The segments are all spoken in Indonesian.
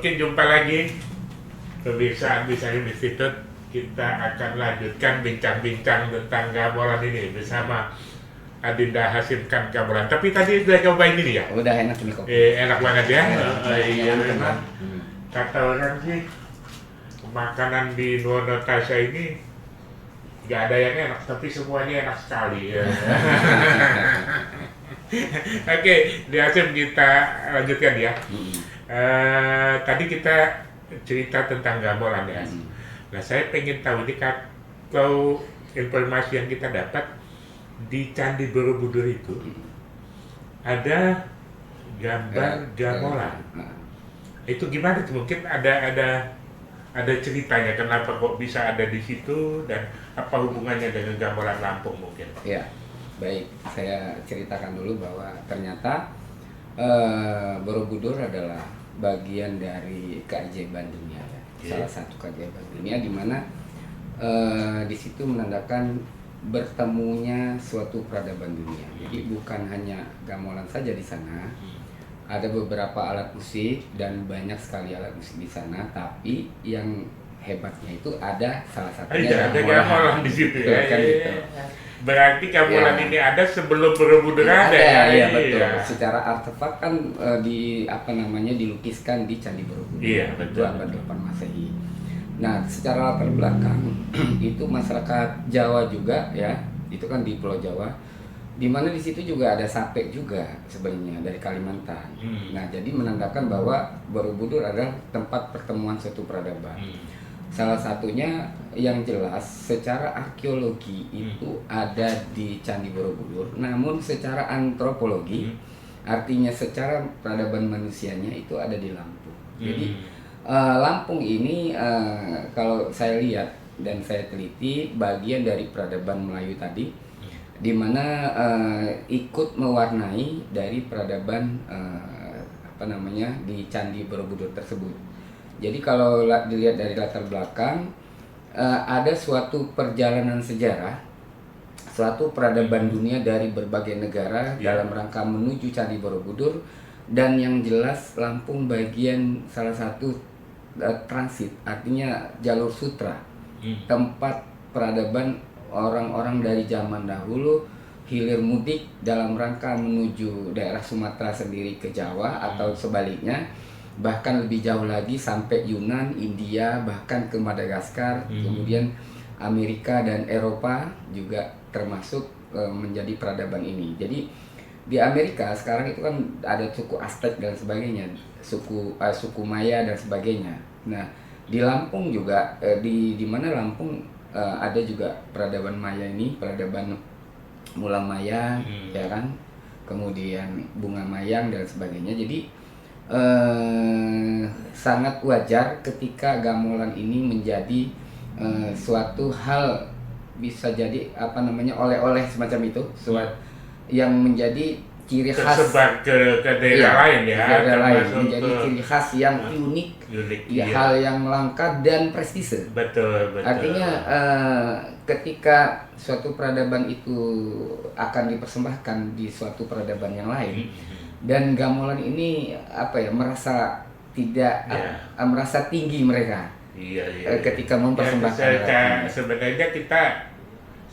Oke, jumpa lagi pemirsa Ambisari Institute. Kita akan lanjutkan bincang-bincang tentang gamelan ini bersama Adinda Hasimkan Gamelan. Tapi tadi udah cobain ini ya? Udah enak nih kopi. Enak banget ya? Iya memang. Hmm. Kata orang sih, makanan di Nuanotasa ini gak ada yang enak, tapi semuanya enak sekali ya. Oke, di Hasim kita lanjutkan ya. Tadi kita cerita tentang gamelan ya. Nah, saya pengen tahu ini kalau informasi yang kita dapat di Candi Borobudur itu ada gambar gamelan. Itu gimana tuh? Mungkin ada ceritanya kenapa kok bisa ada di situ dan apa hubungannya dengan gamelan Lampung mungkin? Ya, baik. Saya ceritakan dulu bahwa ternyata Borobudur adalah bagian dari keajaiban dunia ya. Salah satu keajaiban dunia di mana di situ menandakan bertemunya suatu peradaban dunia. Jadi bukan hanya gamelan saja di sana. Ada beberapa alat musik dan banyak sekali alat musik di sana, tapi yang hebatnya itu ada salah satunya ada gamelan di situ ya. Kan gitu. Berarti gamelan ini ada sebelum Borobudur ada ya? Iya, Betul. Secara artefak kan dilukiskan di Candi Borobudur. Iya, betul. Abad 8 Masehi. Nah, secara latar belakang itu masyarakat Jawa juga ya, itu kan di Pulau Jawa, di mana di situ juga ada Sapek juga sebenarnya dari Kalimantan. Nah, jadi menandakan bahwa Borobudur adalah tempat pertemuan suatu peradaban. Salah satunya yang jelas secara arkeologi itu ada di Candi Borobudur, namun secara antropologi artinya secara peradaban manusianya itu ada di Lampung. Jadi Lampung ini kalau saya lihat dan saya teliti bagian dari peradaban Melayu tadi, di mana ikut mewarnai dari peradaban di Candi Borobudur tersebut. Jadi kalau dilihat dari latar belakang, ada suatu perjalanan sejarah, suatu peradaban dunia dari berbagai negara dalam rangka menuju Candi Borobudur, dan yang jelas Lampung bagian salah satu transit, artinya jalur sutra, tempat peradaban orang-orang dari zaman dahulu hilir mudik dalam rangka menuju daerah Sumatera sendiri ke Jawa atau sebaliknya, bahkan lebih jauh lagi sampai Yunan, India, bahkan ke Madagaskar, kemudian Amerika dan Eropa juga termasuk menjadi peradaban ini. Jadi di Amerika sekarang itu kan ada suku Aztec dan sebagainya, suku Maya dan sebagainya. Nah, di Lampung juga di mana Lampung ada juga peradaban Maya ini, peradaban Mula Maya, ya kan, kemudian Bunga Mayang dan sebagainya. Jadi sangat wajar ketika gamelan ini menjadi suatu hal, bisa jadi oleh-oleh semacam itu, yang menjadi ciri khas tersebar ke daerah lain ya, daerah lain, menjadi ciri khas yang unik ya, hal yang langka dan prestise. Betul. Artinya ketika suatu peradaban itu akan dipersembahkan di suatu peradaban yang lain, dan gamelan ini merasa merasa tinggi mereka ketika mempersembahkan. Sebenarnya kita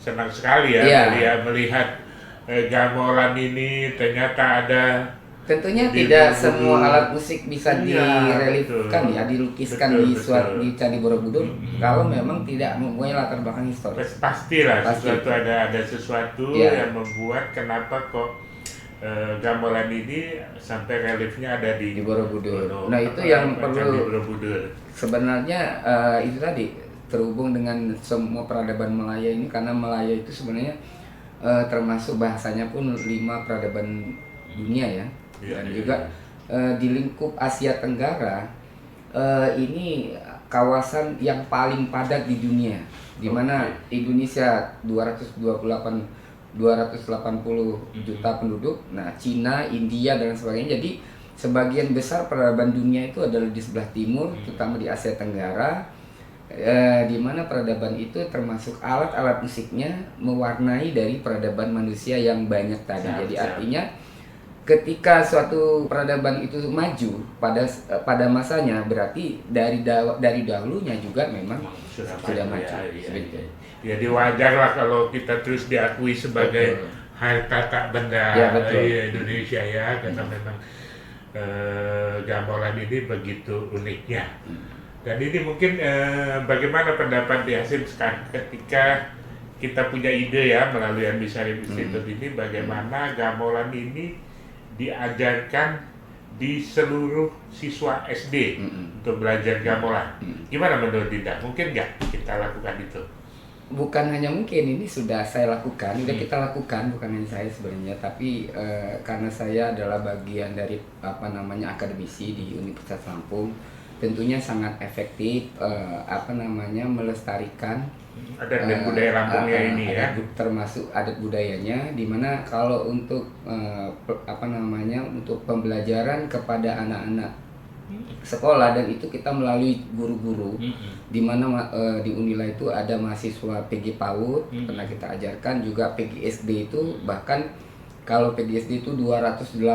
senang sekali ya melihat gamelan ini ternyata ada. Tentunya tidak semua alat musik bisa direliefkan dilukiskan di Candi Borobudur kalau memang tidak mempunyai latar belakang historis. Pastilah sesuatu ada sesuatu yang membuat kenapa kok gamelan ini sampai reliefnya ada di Borobudur. Nah, itu yang perlu sebenarnya itu tadi terhubung dengan semua peradaban Malaya ini, karena Malaya itu sebenarnya termasuk bahasanya pun 5 peradaban dunia ya. Dan juga di lingkup Asia Tenggara ini kawasan yang paling padat di dunia, di mana Indonesia 280 juta penduduk. Nah, Cina, India dan sebagainya. Jadi sebagian besar peradaban dunia itu adalah di sebelah timur, terutama di Asia Tenggara, di mana peradaban itu termasuk alat-alat musiknya mewarnai dari peradaban manusia yang banyak tadi. Jadi artinya ketika suatu peradaban itu maju pada masanya, berarti dari dahulunya juga memang sudah maju. Ya. Jadi wajar lah kalau kita terus diakui sebagai harta tak benda Indonesia ya, karena memang gamelan ini begitu uniknya. Dan ini mungkin bagaimana pendapat Hasim sekarang ketika kita punya ide ya melalui Ambisari Institute ini, bagaimana gamelan ini diajarkan di seluruh siswa SD untuk belajar gamelan. Gimana menurut Dinda? Mungkin nggak kita lakukan itu? Bukan hanya mungkin, ini sudah saya lakukan, sudah kita lakukan, bukan hanya saya sebenarnya, tapi karena saya adalah bagian dari akademisi di Universitas Lampung, tentunya sangat efektif melestarikan adat dan budaya Lampungnya ini ya, termasuk adat budayanya, dimana kalau untuk untuk pembelajaran kepada anak-anak sekolah, dan itu kita melalui guru-guru, dimana di Unila itu ada mahasiswa PG PAUD, pernah kita ajarkan juga PG SD itu, bahkan kalau PG SD itu 280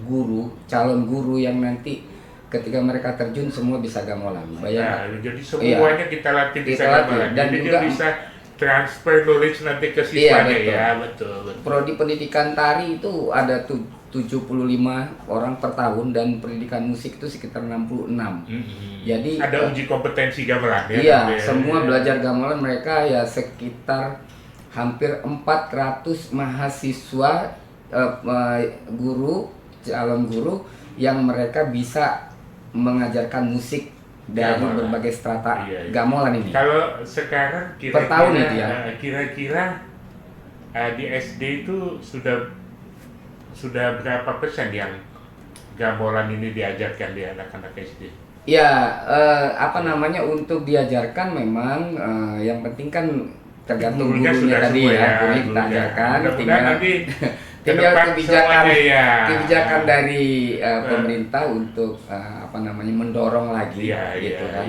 guru, calon guru yang nanti ketika mereka terjun semua bisa gamelan. Bayangkan. Nah, jadi semuanya kita latih bisa gamelan. Dan juga dia bisa transfer knowledge nanti ke siswanya ya, betul. Prodi pendidikan tari itu ada 75 orang per tahun, dan pendidikan musik itu sekitar 66. Jadi ada uji kompetensi gamelan ya. Iya, semua belajar gamelan, mereka ya sekitar hampir 400 mahasiswa guru, calon guru yang mereka bisa mengajarkan musik dari berbagai strata gamelan ini. Kalau sekarang per tahun itu ya. Kira-kira di SD itu sudah berapa persen yang gamelan ini diajarkan di anak-anak SD? Ya, untuk diajarkan memang yang penting kan tergantung gurunya tadi ya, gurunya kita ajarkan, tinggal kebijakan dari pemerintah untuk mendorong lagi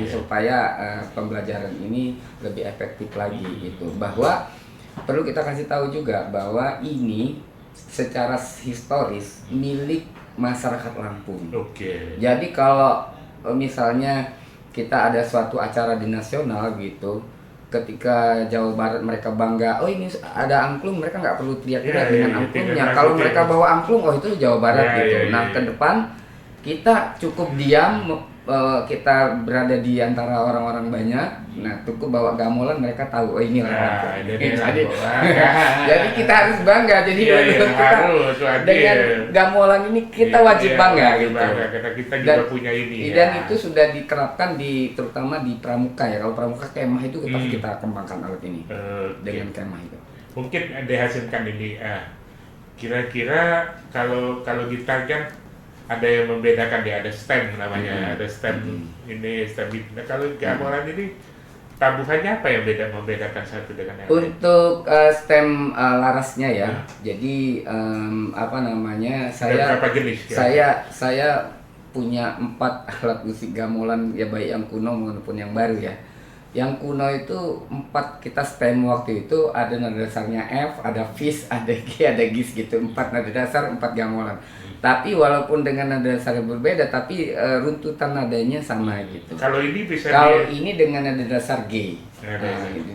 supaya pembelajaran ini lebih efektif lagi gitu. Bahwa perlu kita kasih tahu juga bahwa ini secara historis milik masyarakat Lampung. Jadi kalau misalnya kita ada suatu acara di nasional gitu, ketika Jawa Barat mereka bangga, oh ini ada angklung, mereka nggak perlu teriak-teriak dengan angklungnya. Kalau mereka bawa angklung, oh itu Jawa Barat gitu. Nah, ke depan kita cukup diam, kita berada di antara orang-orang banyak. Nah, cukup bawa gamelan, mereka tahu, oh ini orang Lampung. Jadi kita harus bangga. Jadi dengan gamelan ini kita wajib bangga gitu. Karena kita juga punya ini. Dan itu sudah diterapkan terutama di pramuka ya. Kalau pramuka kemah itu kita kembangkan alat ini dengan kemah itu. Mungkin dihasilkan ini. Kira-kira kalau gitar kan ada yang membedakan dia, ada stem namanya, ada stem ini, stem itu. Nah, kalau gamelan ini tabuhannya apa yang membedakan satu dengan yang lain? Untuk stem larasnya ya, jadi saya berapa jenis? Saya punya 4 alat musik gamelan ya, baik yang kuno maupun yang baru ya. Yang kuno itu 4 kita stem waktu itu, ada nada dasarnya F, ada Fis, ada G, ada Gis gitu. 4 nada dasar, 4 gamelan. Tapi walaupun dengan nada dasar yang berbeda, tapi runtutan nadanya sama gitu. Kalau ini bisa ini dengan nada dasar G.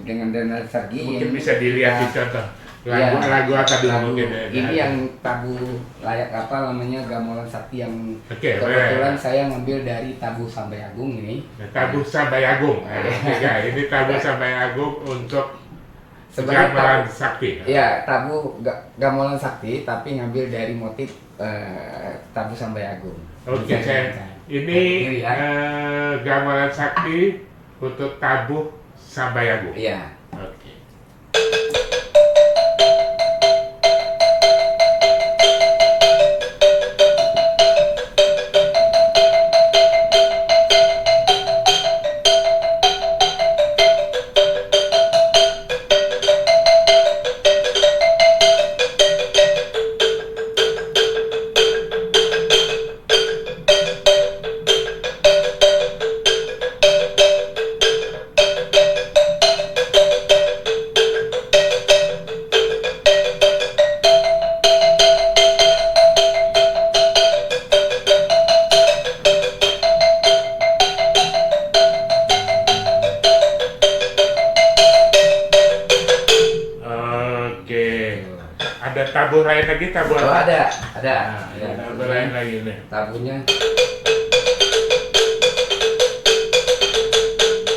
Dengan nada dasar G mungkin bisa dilihat di contoh. Lagu apa dulu mungkin ya? Ini yang tabu gamelan sakti yang kebetulan saya ngambil dari Tabu Sambai Agung ini. Tabu Sambai Agung. Ini Tabu Sambai Agung untuk gamelan sakti. Ya, tabu gamelan sakti tapi ngambil dari motif Tabu Sambai Agung. Ini gamelan sakti untuk Tabu Sambai Agung. Iya. tabuh lain lagi, tabuh Oh, apa? ada. Nah, Ya, tabuh lain lagi nih. tabuhnya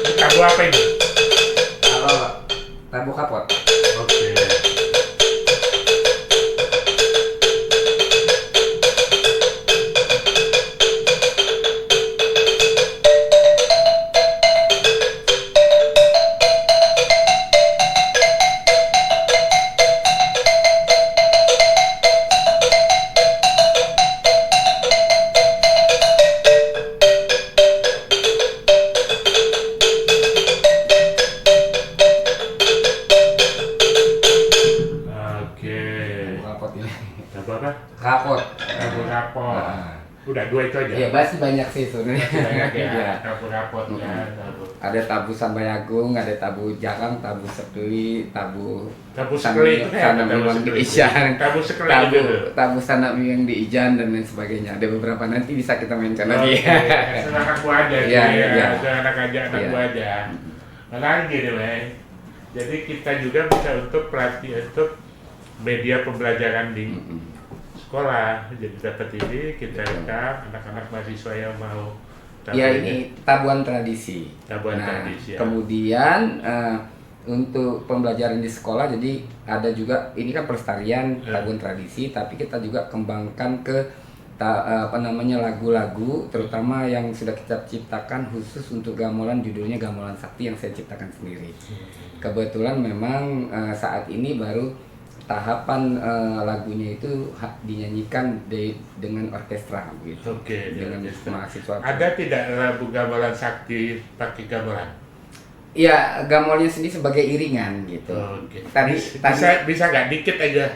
Ini tabuh apa ini? kalau tabuh kapot. Oke. Oke. Tabuh kapot ini. Tabuh apa? Kapot. Tabuh rapot. Nah, Udah 2 itu aja. ya masih banyak sih sebenarnya. Banyak ya. Iya. Tabuh rapot ya. Tabuh. Ada tabuh sambayagung, ada tabuh jarang, tabuh sekeli, tabuh Tabuh sekeli itu kayak apa? sanam Tabuh yang di sekeli. Ijan, Tabuh sekeli tabuh gitu. tabuh sanam yang di Ijan dan lain sebagainya. Ada beberapa nanti bisa kita mainkan lagi. Oke, anak gua aja sih, Iya, ya. iya. Anak aja, anak Iya. gua aja. Menarik gini, Bang. Jadi kita juga bisa untuk pelatih untuk media pembelajaran di Mm-mm. sekolah. Jadi dapat ini kita rekam anak-anak mahasiswa yang mau Ya tampil ini tabuhan tradisi. Tabuhan Nah, tradisi, ya. kemudian untuk pembelajaran di sekolah, jadi ada juga ini kan pelestarian Ya. tabuhan tradisi, tapi kita juga kembangkan ke lagu-lagu, terutama yang sudah kita ciptakan khusus untuk gamelan, judulnya Gamelan Sakti yang saya ciptakan sendiri. Kebetulan memang saat ini baru tahapan lagunya itu dinyanyikan dengan orkestra begitu. Oke, Dengan orkestra. mahasiswa. Ada tidak lagu gamelan sakti pakai gamelan? Ya, gamelannya sendiri sebagai iringan gitu. Oke. Tadi Bisa nggak dikit aja?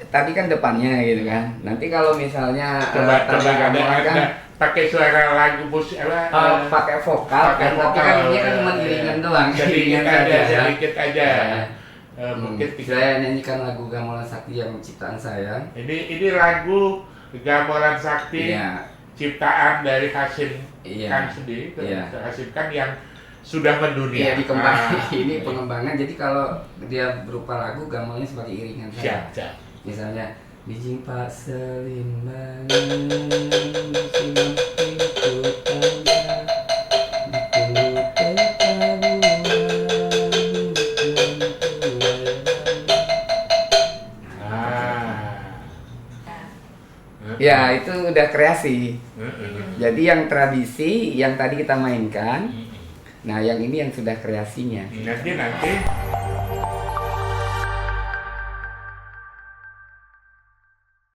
tadi kan depannya gitu kan. Nanti kalau misalnya Coba tadi gamelan kan pakai suara lagu musik apa? pakai vokal, pakai kan, tapi kan vokal. ini kan cuma iringan doang. Sedikit Iringan aja, saja. sedikit aja. Mungkin Saya nyanyikan lagu Gamelan Sakti yang ciptaan saya. ini lagu gamelan sakti Iya, ciptaan dari Hasim Iya. Khan sendiri. Iya. Hasim Khan yang sudah iya mendunia. dikembangkan. Ini Iya. pengembangan. Jadi kalau dia berupa lagu, gamelannya sebagai iringan saya. Siap. Misalnya Bijing Pak Selimbangan Silang pintu tangga Ditunggu pertabuhan Ya itu udah kreasi. Jadi yang tradisi yang tadi kita mainkan. Nah yang ini yang sudah kreasinya. Nanti